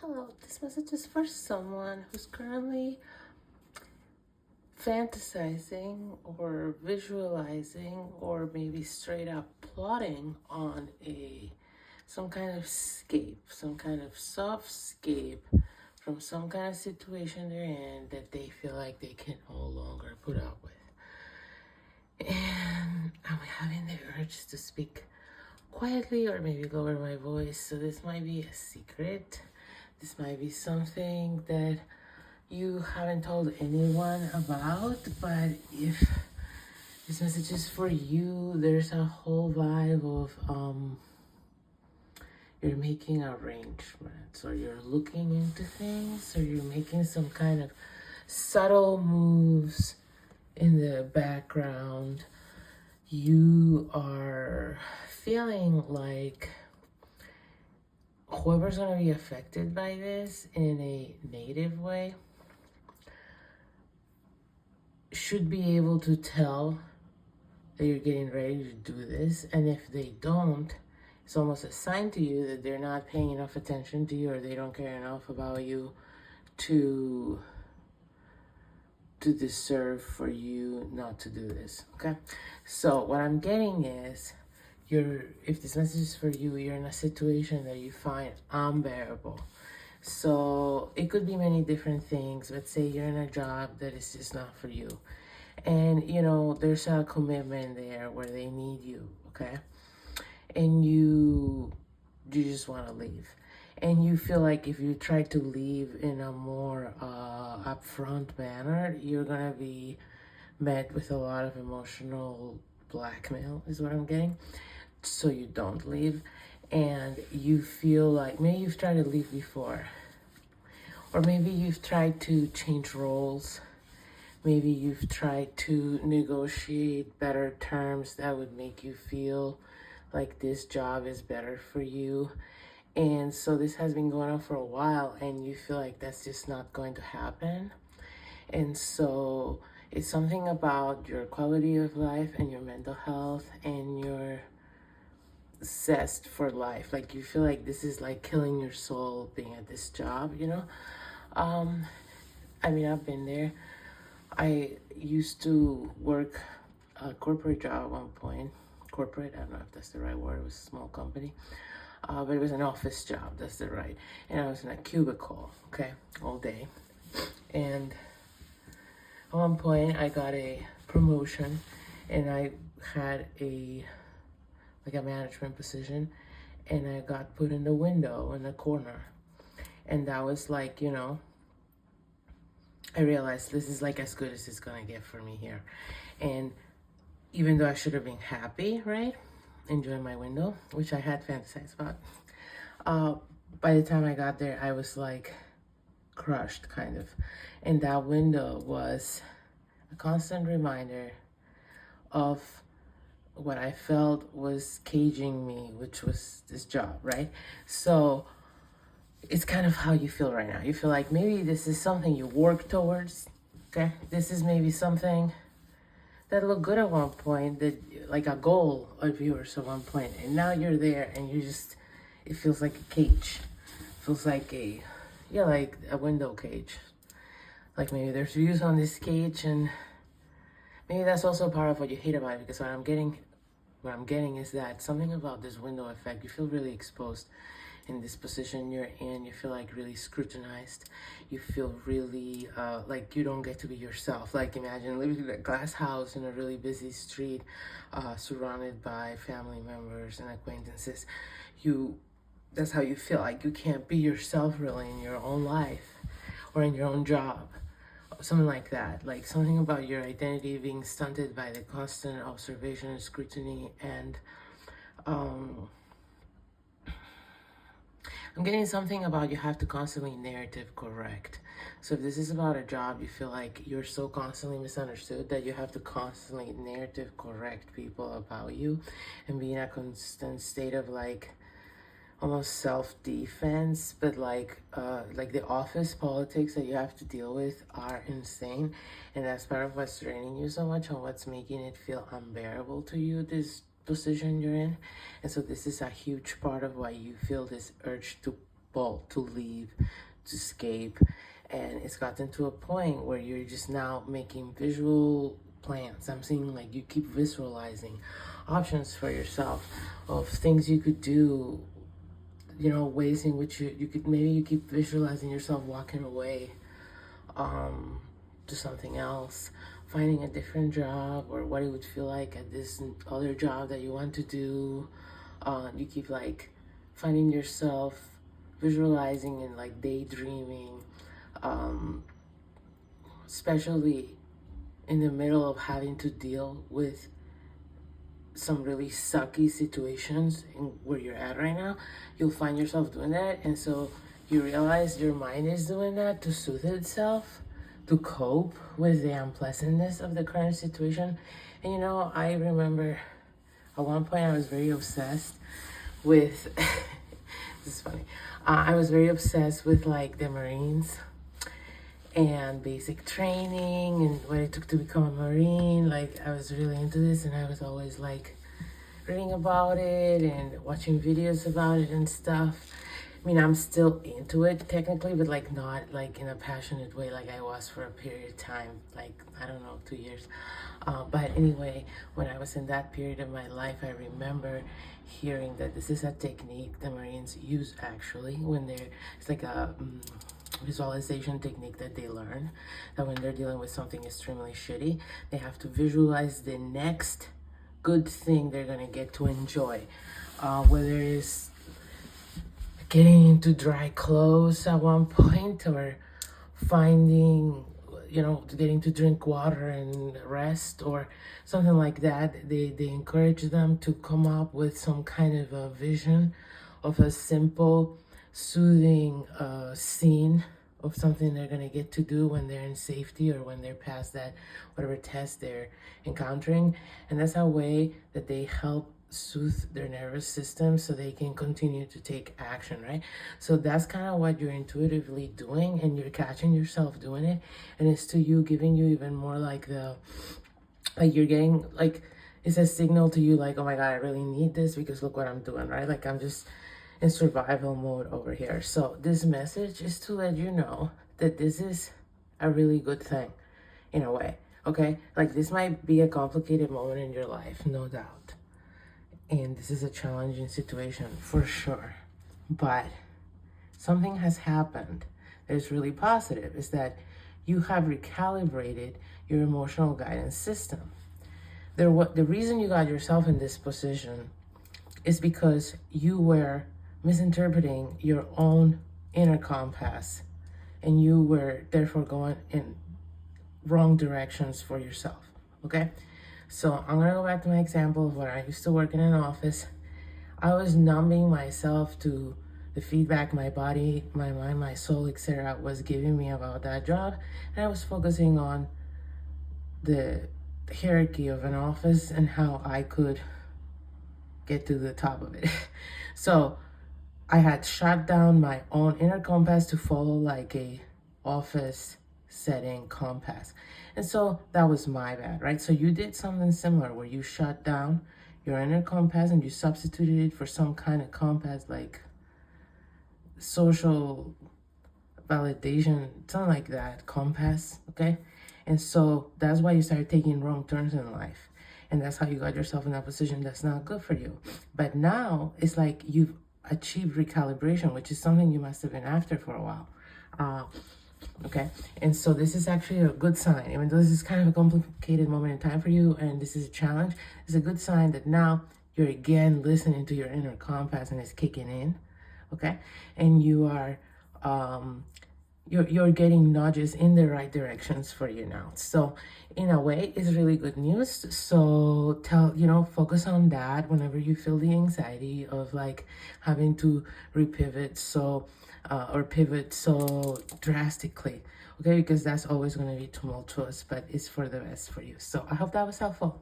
Hello, this message is for someone who's currently fantasizing or visualizing or maybe straight up plotting on some kind of escape, some kind of soft escape from some kind of situation they're in that they feel like they can no longer put up with. And I'm having the urge to speak quietly or maybe lower my voice, so this might be a secret. This might be something that you haven't told anyone about, but if this message is for you, there's a whole vibe of you're making arrangements, or you're looking into things, or you're making some kind of subtle moves in the background. You are feeling like whoever's going to be affected by this in a native way should be able to tell that you're getting ready to do this. And if they don't, it's almost a sign to you that they're not paying enough attention to you, or they don't care enough about you to deserve for you not to do this. Okay, so what I'm getting is, if this message is for you, you're in a situation that you find unbearable. So it could be many different things. Let's say you're in a job that is just not for you, and there's a commitment there where they need you, okay, and you just want to leave, and you feel like if you try to leave in a more upfront manner, you're gonna be met with a lot of emotional blackmail, is what I'm getting. So you don't leave, and you feel like maybe you've tried to leave before, or maybe you've tried to change roles, maybe you've tried to negotiate better terms that would make you feel like this job is better for you. And so this has been going on for a while, and you feel like that's just not going to happen. And so it's something about your quality of life and your mental health and your zest for life. Like you feel like this is like killing your soul being at this job, I mean, I've been there. I used to work a corporate job at one point. Corporate, I don't know if that's the right word. It was a small company. But it was an office job, that's the right. And I was in a cubicle, okay, all day. And at one point I got a promotion, and I had a management position, and I got put in the window in the corner. And that was like, I realized this is like as good as it's gonna get for me here. And even though I should have been happy, right, enjoying my window, which I had fantasized about, by the time I got there, I was like crushed, kind of. And that window was a constant reminder of what I felt was caging me, which was this job, right? So it's kind of how you feel right now. You feel like maybe this is something you work towards, okay? This is maybe something that looked good at one point, that like a goal of yours at one point, and now you're there, and it feels like a cage. It feels like like a window cage. Like maybe there's views on this cage, and maybe that's also part of what you hate about it, because what I'm getting is that something about this window effect, you feel really exposed in this position you're in. You feel like really scrutinized. You feel really like you don't get to be yourself. Like imagine living in a glass house in a really busy street, surrounded by family members and acquaintances. That's how you feel, like you can't be yourself really in your own life or in your own job. Something like that, like something about your identity being stunted by the constant observation and scrutiny. And I'm getting something about you have to constantly narrative correct. So if this is about a job, you feel like you're so constantly misunderstood that you have to constantly narrative correct people about you, and be in a constant state of like almost self-defense. But like the office politics that you have to deal with are insane, and that's part of what's draining you so much, and what's making it feel unbearable to you, this position you're in. And so this is a huge part of why you feel this urge to bolt to leave, to escape. And it's gotten to a point where you're just now making visual plans. I'm seeing like you keep visualizing options for yourself of things you could do, you know, ways in which you could, maybe you keep visualizing yourself walking away to something else, finding a different job, or what it would feel like at this other job that you want to do. You keep like finding yourself visualizing and like daydreaming, especially in the middle of having to deal with some really sucky situations in where you're at right now. You'll find yourself doing that, and so you realize your mind is doing that to soothe itself, to cope with the unpleasantness of the current situation. And you know, I remember at one point I was very obsessed with this is funny. I was very obsessed with like the Marines and basic training and what it took to become a Marine. Like, I was really into this, and I was always like reading about it and watching videos about it and stuff. I mean, I'm still into it technically, but like not like in a passionate way like I was for a period of time, like, I don't know, 2 years. But anyway, when I was in that period of my life, I remember hearing that this is a technique the Marines use actually when they're, it's like a visualization technique that they learn, that when they're dealing with something extremely shitty, they have to visualize the next good thing they're gonna get to enjoy, whether it's getting into dry clothes at one point, or finding, you know, getting to drink water and rest or something like that. They encourage them to come up with some kind of a vision of a simple, soothing scene of something they're going to get to do when they're in safety, or when they're past that whatever test they're encountering. And that's a way that they help soothe their nervous system so they can continue to take action, right? So that's kind of what you're intuitively doing, and you're catching yourself doing it, and it's to you, giving you even more like the, like you're getting like, it's a signal to you like, oh my god, I really need this because look what I'm doing, right? Like, I'm just in survival mode over here. So this message is to let you know that this is a really good thing in a way, okay? Like, this might be a complicated moment in your life, no doubt, and this is a challenging situation for sure, but something has happened that is really positive, is that you have recalibrated your emotional guidance system. The reason you got yourself in this position is because you were misinterpreting your own inner compass, and you were therefore going in wrong directions for yourself, okay? So I'm gonna go back to my example of when I used to work in an office. I was numbing myself to the feedback my body, my mind, my soul, etc. was giving me about that job, and I was focusing on the hierarchy of an office and how I could get to the top of it. So I had shut down my own inner compass to follow like a office setting compass. And so that was my bad, right? So you did something similar where you shut down your inner compass and you substituted it for some kind of compass, like social validation, something like that, compass, okay? And so that's why you started taking wrong turns in life. And that's how you got yourself in that position that's not good for you. But now it's like you've achieved recalibration, which is something you must have been after for a while. Okay, and so this is actually a good sign. Even though this is kind of a complicated moment in time for you, and this is a challenge, it's a good sign that now you're again listening to your inner compass and it's kicking in, okay? And you are you're getting nudges in the right directions for you now. So in a way, it's really good news. So focus on that whenever you feel the anxiety of like having to repivot or pivot so drastically, okay? Because that's always going to be tumultuous, but it's for the best for you. So I hope that was helpful.